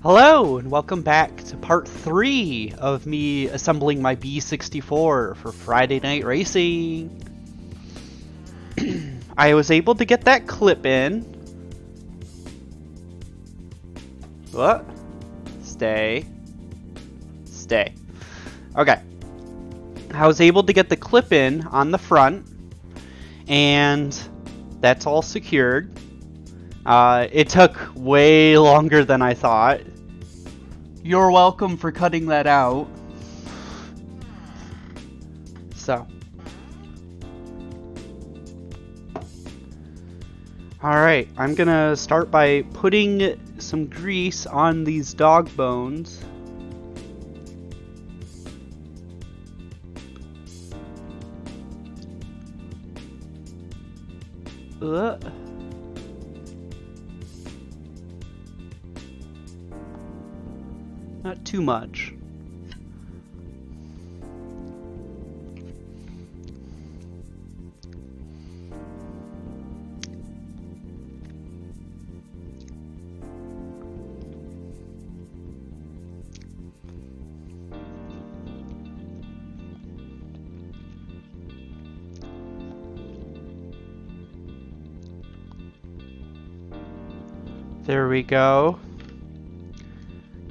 Hello, and welcome back to part 3 of me assembling my b64 for Friday Night Racing. I was able to get that clip in. What? Stay. Okay. I was able to get the clip in on the front, and that's all secured. It took way longer than I thought. You're welcome for cutting that out. So. Alright, I'm gonna start by putting some grease on these dog bones. Not too much. There we go.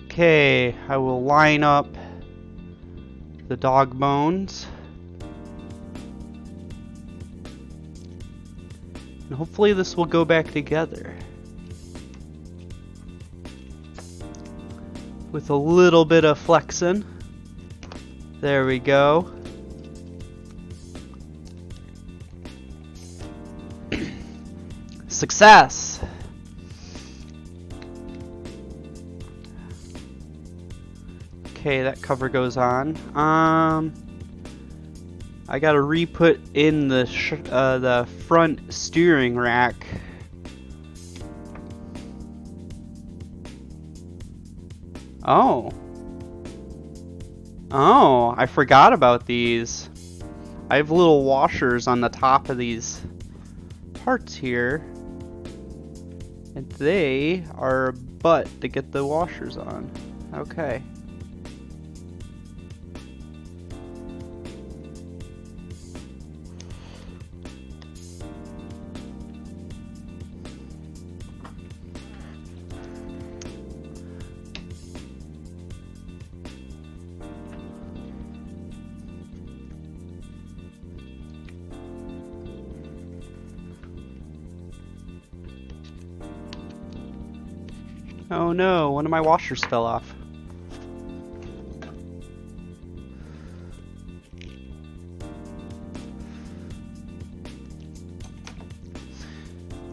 Okay, I will line up the dog bones. And hopefully this will go back together. With a little bit of flexing. There we go. Success! Okay, that cover goes on. I gotta re-put in the front steering rack. Oh, I forgot about these. I have little washers on the top of these parts here, and they are a butt to get the washers on. Okay. Oh no, one of my washers fell off.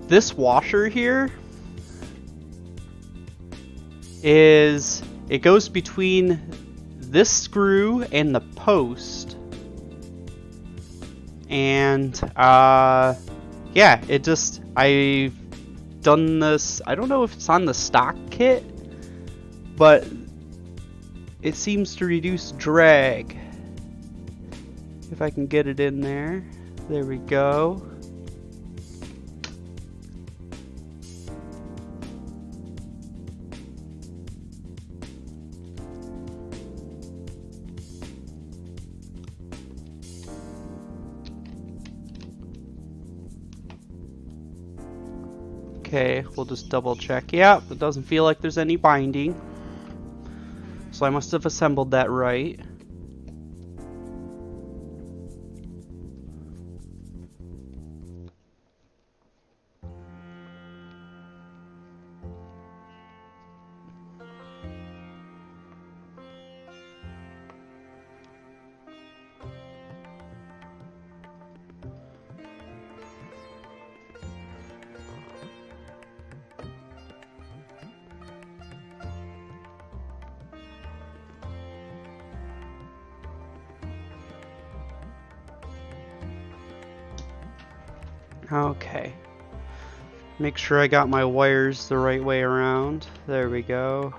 This washer here it goes between this screw and the post. And yeah, I've done this. I don't know if it's on the stock kit, but it seems to reduce drag. If I can get it in there. There we go. Okay, we'll just double check. Yeah, it doesn't feel like there's any binding. So I must have assembled that right. Okay. Make sure I got my wires the right way around. There we go.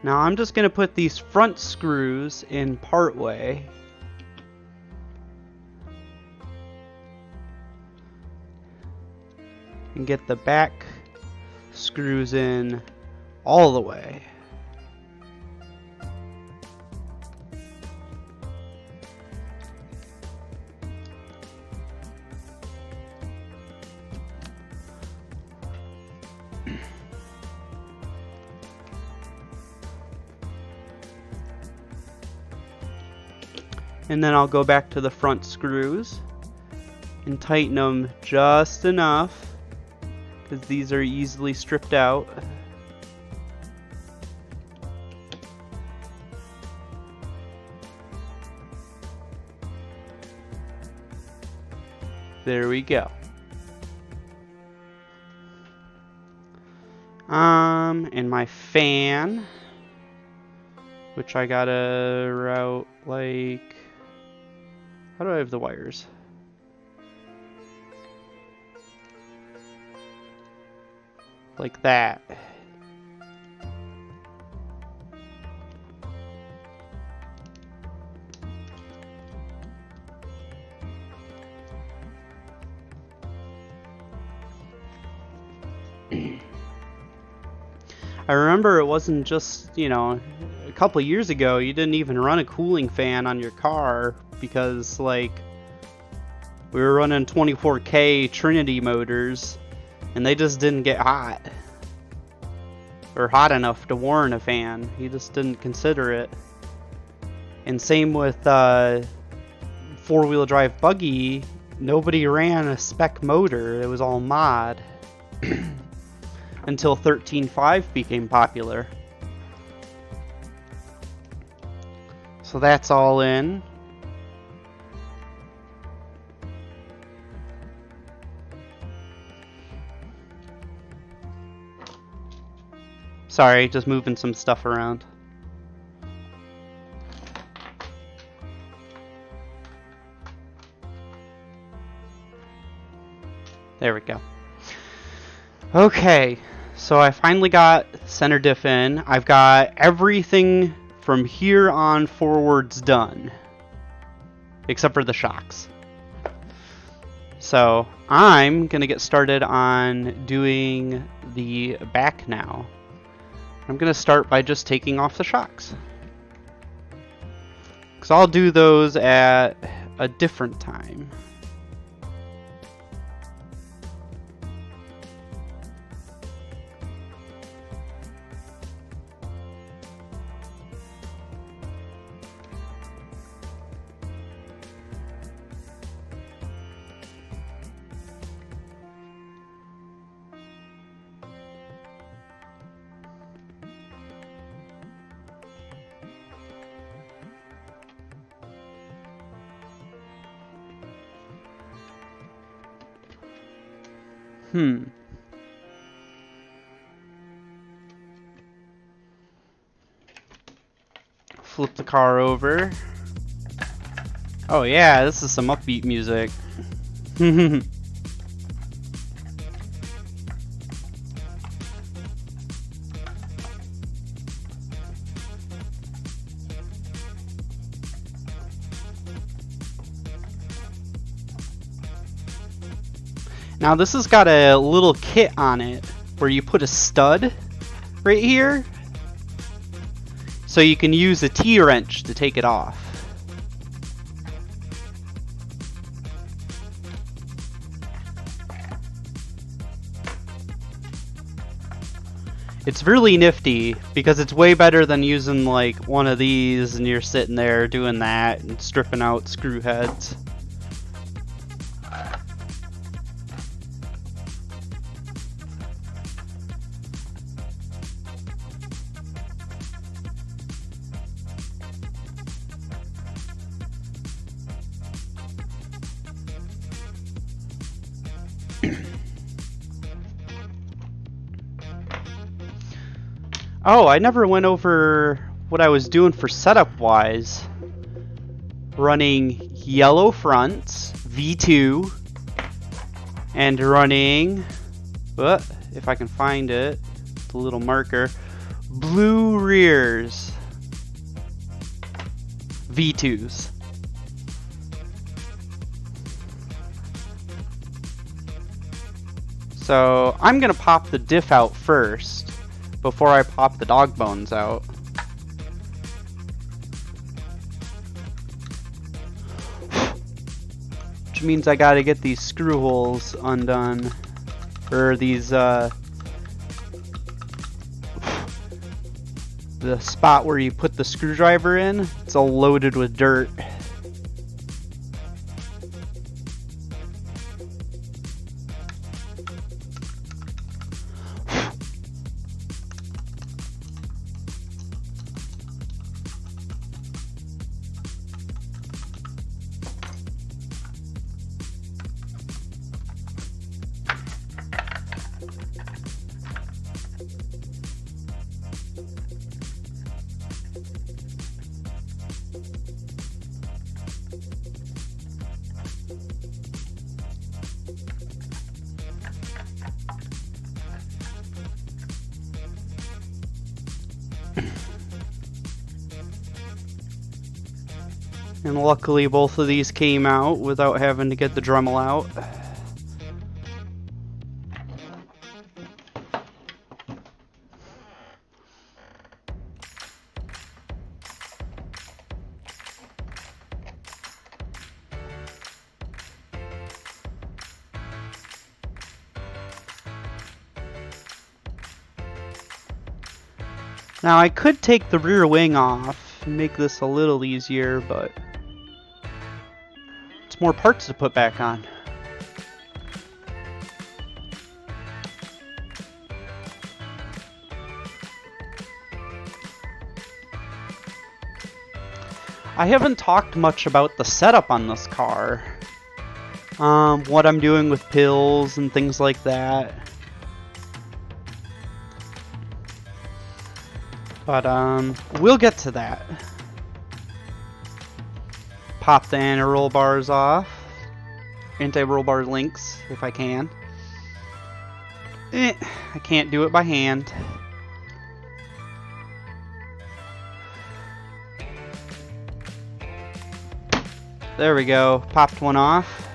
Now I'm just going to put these front screws in part way. and get the back screws in all the way. And then I'll go back to the front screws and tighten them just enough, because these are easily stripped out. There we go. And my fan, which I gotta route like, how do I have the wires? Like that. I remember it wasn't just, you know, a couple years ago you didn't even run a cooling fan on your car because, like, we were running 24K Trinity motors and they just didn't get hot. Or hot enough to warrant a fan. You just didn't consider it. And same with four-wheel drive buggy, nobody ran a spec motor, it was all mod. Until 13.5 became popular. So that's all in. Sorry, just moving some stuff around. There we go. Okay, so I finally got center diff in. I've got everything from here on forwards done, except for the shocks. So I'm gonna get started on doing the back now. I'm gonna start by just taking off the shocks, because I'll do those at a different time. Flip the car over. Oh yeah, this is some upbeat music. Now this has got a little kit on it where you put a stud right here, so you can use a T-wrench to take it off. It's really nifty because it's way better than using like one of these and you're sitting there doing that and stripping out screw heads. Oh, I never went over what I was doing for setup wise. Running yellow fronts, V2, and running, if I can find it, the little marker, blue rears, V2s. So I'm gonna pop the diff out first before I pop the dog bones out. Which means I gotta get these screw holes undone. Or these, the spot where you put the screwdriver in, it's all loaded with dirt. And luckily both of these came out without having to get the Dremel out. Now I could take the rear wing off and make this a little easier, but it's more parts to put back on. I haven't talked much about the setup on this car. What I'm doing with pills and things like that. But we'll get to that. Pop the anti-roll bars off. Anti-roll bar links, if I can. I can't do it by hand. There we go. Popped one off.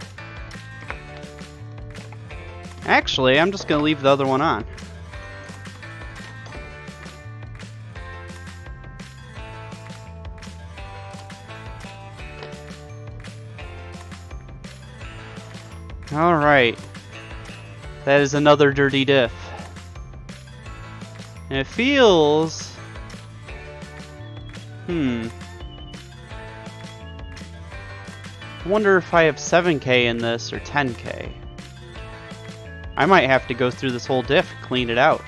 Actually, I'm just going to leave the other one on. Alright. That is another dirty diff. And it feels... I wonder if I have 7K in this or 10K. I might have to go through this whole diff and clean it out.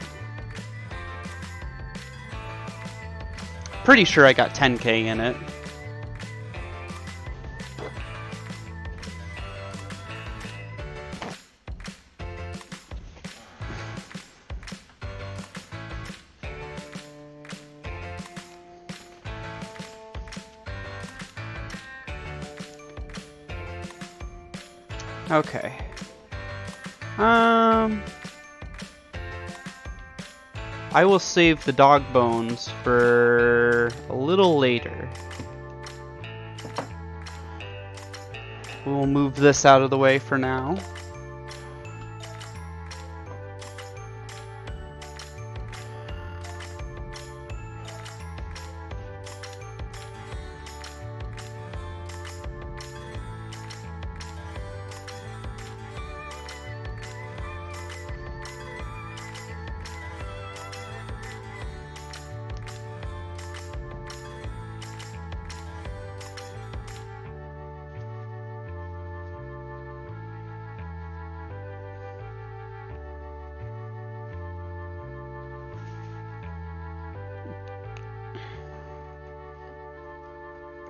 Pretty sure I got 10K in it. Okay. I will save the dog bones for a little later. We'll move this out of the way for now.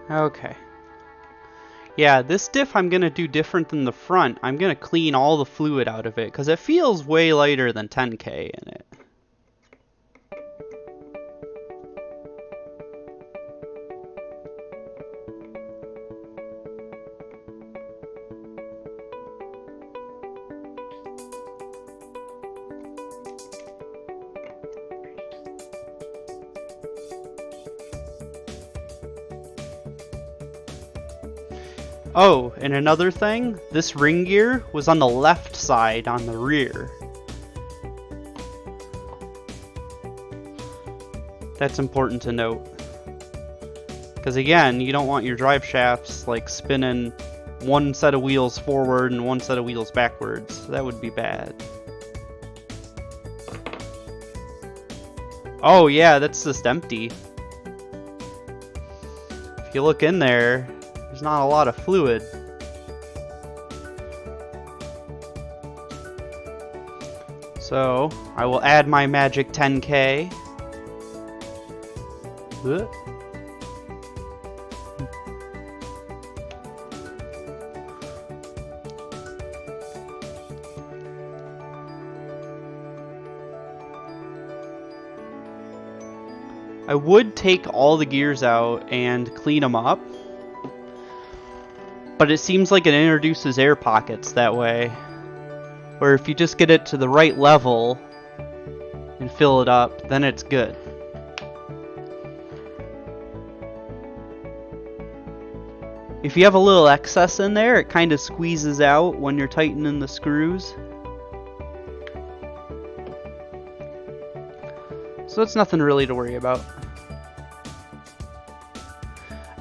Okay. Yeah, this diff I'm going to do different than the front. I'm going to clean all the fluid out of it because it feels way lighter than 10K in it. Oh, and another thing, this ring gear was on the left side on the rear. That's important to note. Because again, you don't want your drive shafts like spinning one set of wheels forward and one set of wheels backwards. That would be bad. Oh yeah, that's just empty. If you look in there, there's not a lot of fluid. So, I will add my magic 10K. I would take all the gears out and clean them up, but it seems like it introduces air pockets that way, where if you just get it to the right level and fill it up, then it's good. If you have a little excess in there, it kind of squeezes out when you're tightening the screws. So it's nothing really to worry about.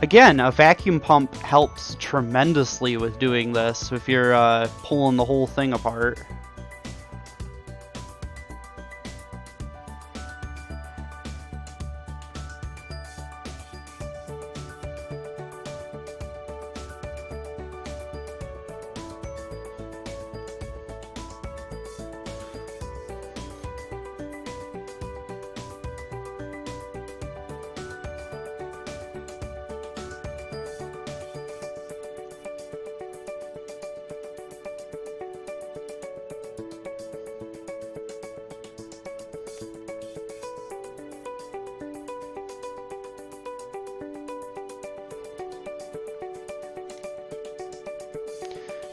Again, a vacuum pump helps tremendously with doing this if you're pulling the whole thing apart.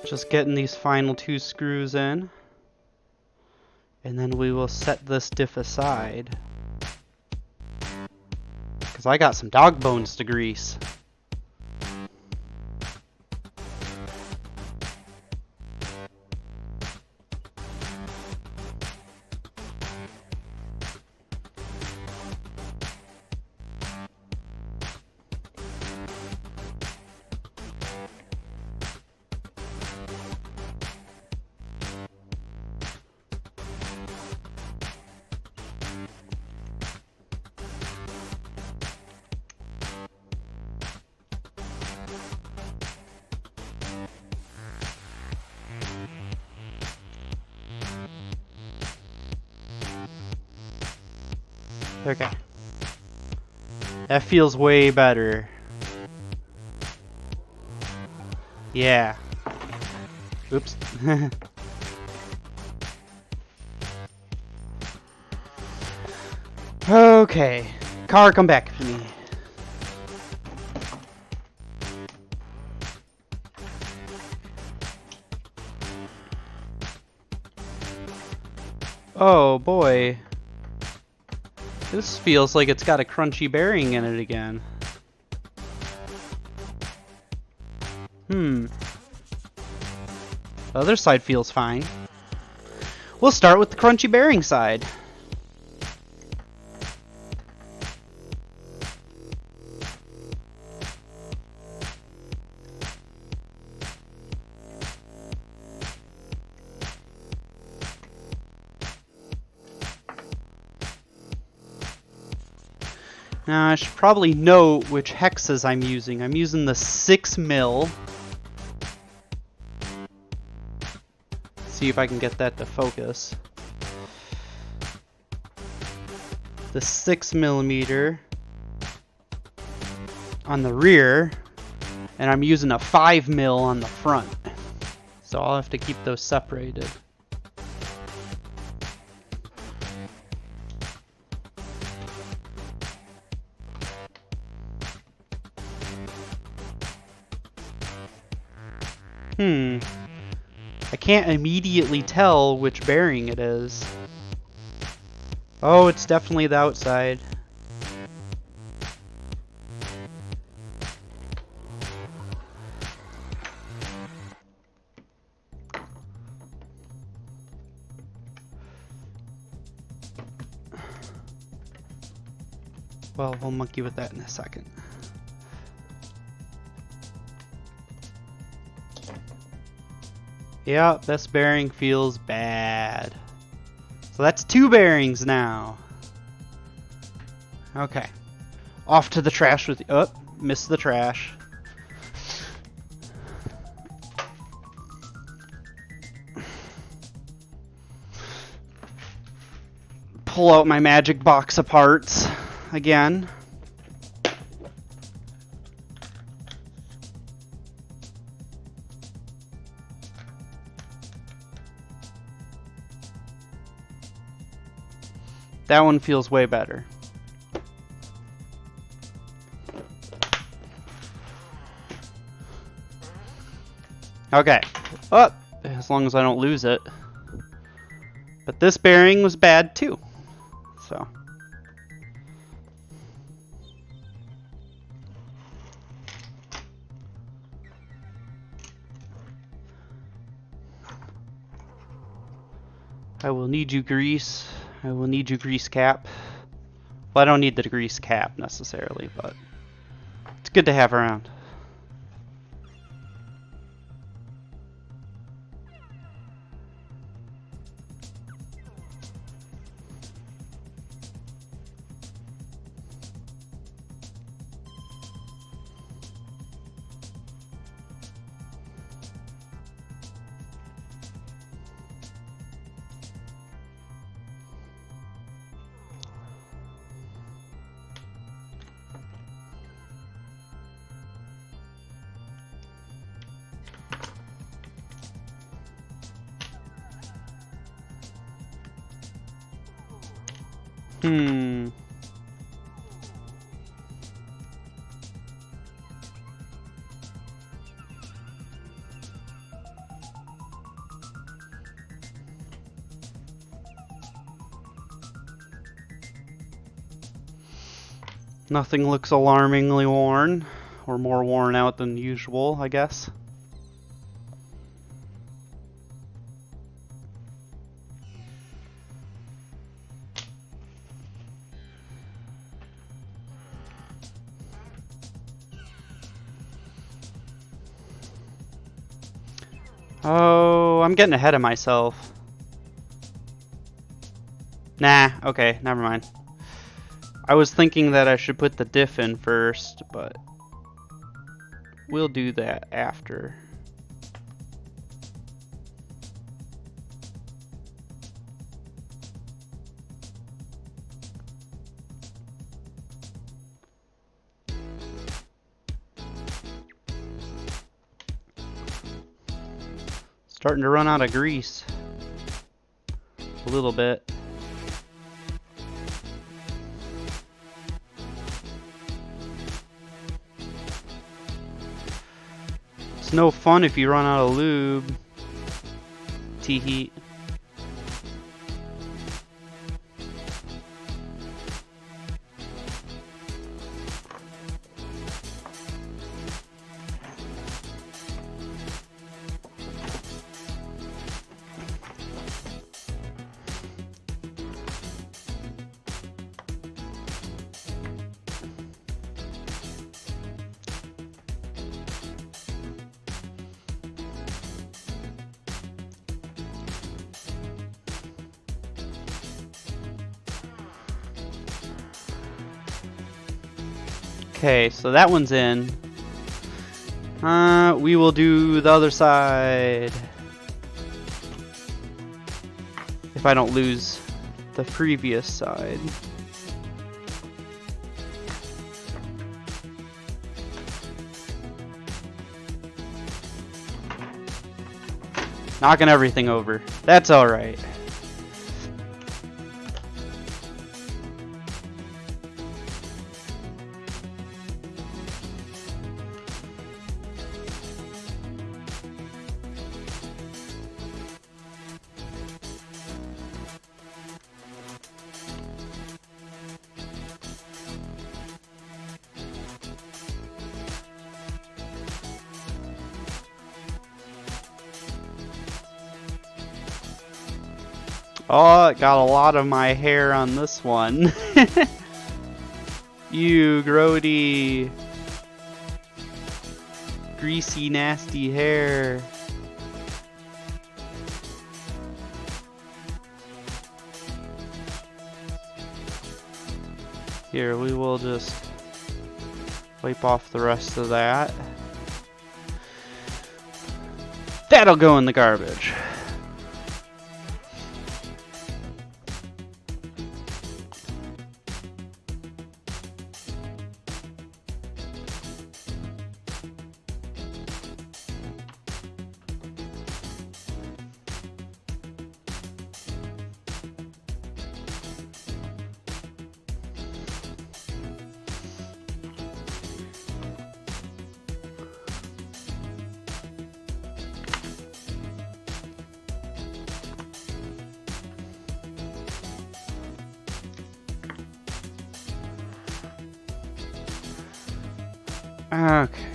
Just getting these final two screws in, and then we will set this diff aside, because I got some dog bones to grease. Okay. That feels way better. Yeah. Oops. Okay. Car, come back to me. Oh boy. This feels like it's got a crunchy bearing in it again. The other side feels fine. We'll start with the crunchy bearing side. Now I should probably note which hexes I'm using. I'm using the 6mm. See if I can get that to focus. The 6mm on the rear, and I'm using a 5mm on the front. So I'll have to keep those separated. I can't immediately tell which bearing it is. Oh, it's definitely the outside. Well, we'll monkey with that in a second. Yeah, this bearing feels bad. So that's 2 bearings now. Okay. Off to the trash with... Oh, missed the trash. Pull out my magic box of parts again. That one feels way better. Okay. Oh, as long as I don't lose it. But this bearing was bad too. So. I will need you, grease. I will need you, grease cap. Well, I don't need the grease cap necessarily, but it's good to have around. Nothing looks alarmingly worn, or more worn out than usual, I guess. Oh, I'm getting ahead of myself. Nah, okay, never mind. I was thinking that I should put the diff in first, but we'll do that after. Starting to run out of grease. A little bit. It's no fun if you run out of lube. T-heat. Okay, so that one's in. We will do the other side. If I don't lose the previous side. Knocking everything over. That's alright. Oh, it got a lot of my hair on this one. You grody. Greasy, nasty hair. Here, we will just wipe off the rest of that. That'll go in the garbage. Okay.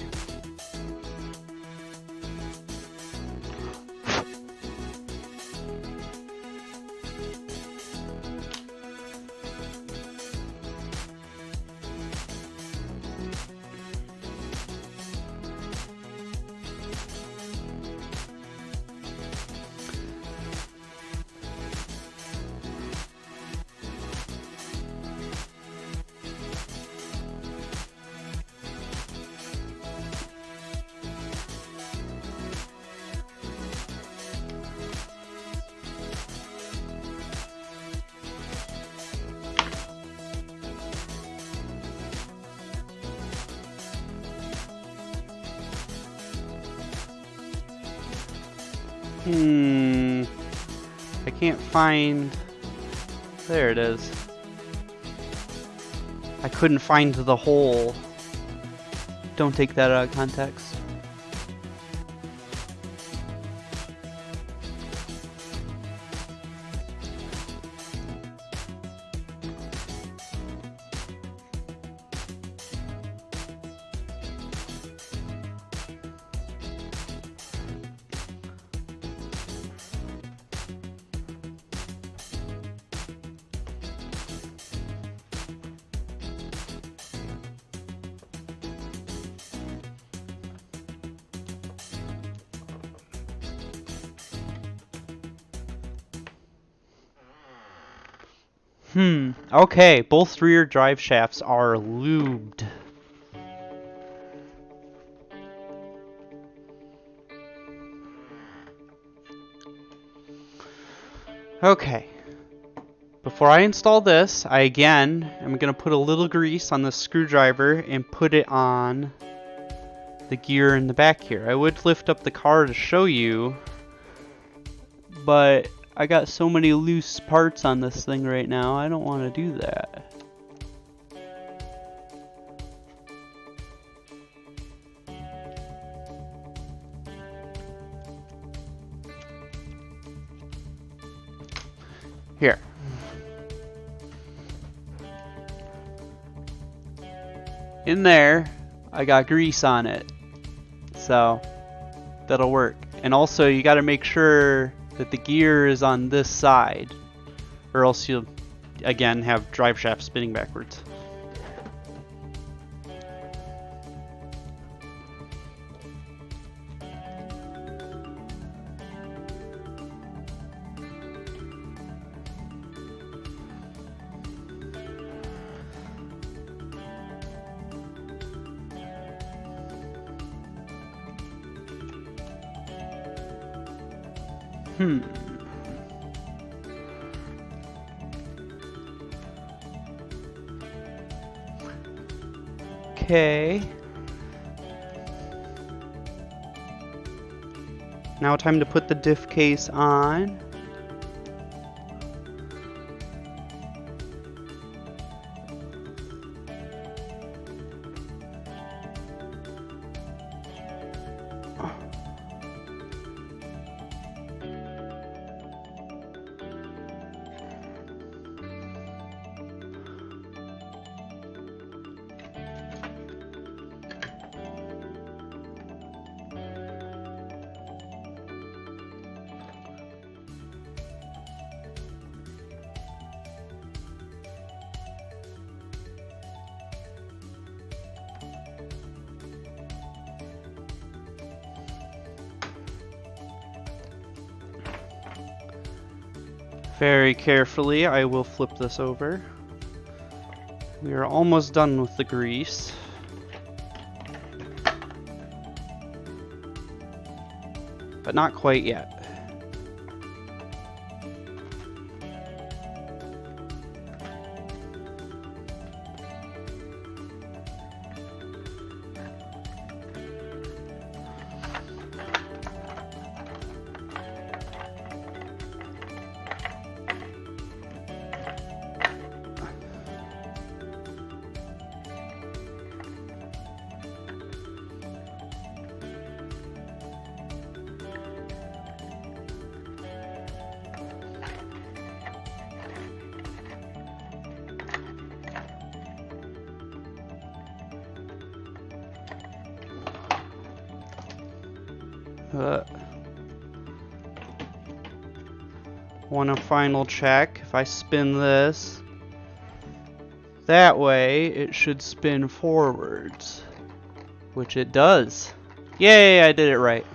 I can't find... There it is. I couldn't find the hole. Don't take that out of context. Okay, both rear drive shafts are lubed. Okay. Before I install this, I again am going to put a little grease on the screwdriver and put it on the gear in the back here. I would lift up the car to show you, but I got so many loose parts on this thing right now, I don't want to do that. Here. In there, I got grease on it, so that'll work. And also, you got to make sure that the gear is on this side, or else you'll again have drive shaft spinning backwards. Okay. Now time to put the diff case on. Very carefully, I will flip this over. We are almost done with the grease. But not quite yet. One final check. If I spin this that way, it should spin forwards, which it does. Yay, I did it right.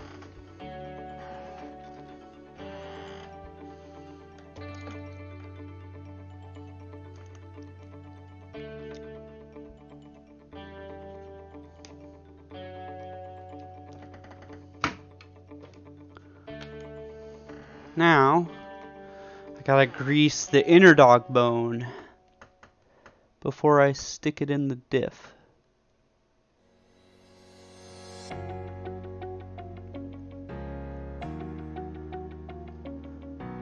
Now, I gotta grease the inner dog bone before I stick it in the diff.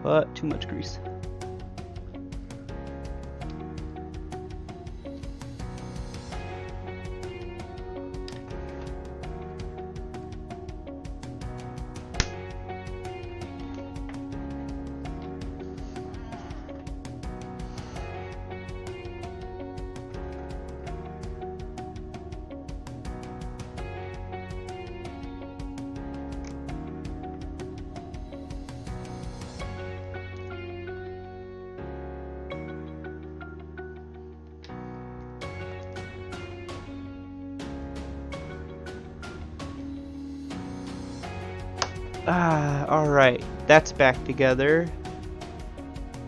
But too much grease. Alright, that's back together.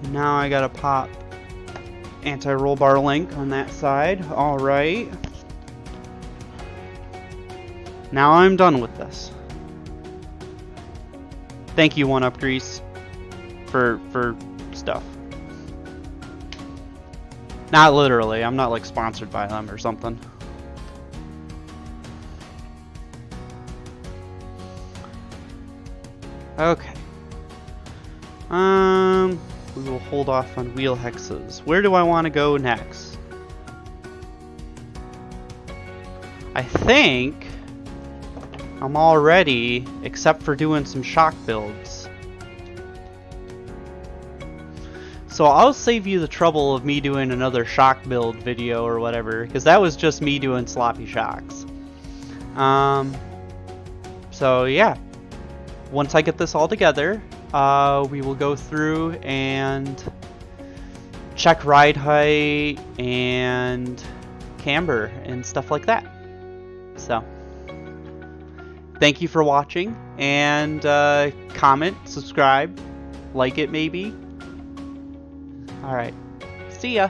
Now I gotta pop anti-roll bar link on that side. Alright. Now I'm done with this. Thank you, 1UP Grease, for stuff. Not literally, I'm not like sponsored by them or something. Okay. We will hold off on wheel hexes. Where do I want to go next? I think I'm all ready, except for doing some shock builds. So I'll save you the trouble of me doing another shock build video or whatever, because that was just me doing sloppy shocks. So yeah. Once I get this all together, we will go through and check ride height and camber and stuff like that. So, thank you for watching, and comment, subscribe, like it maybe. Alright, see ya!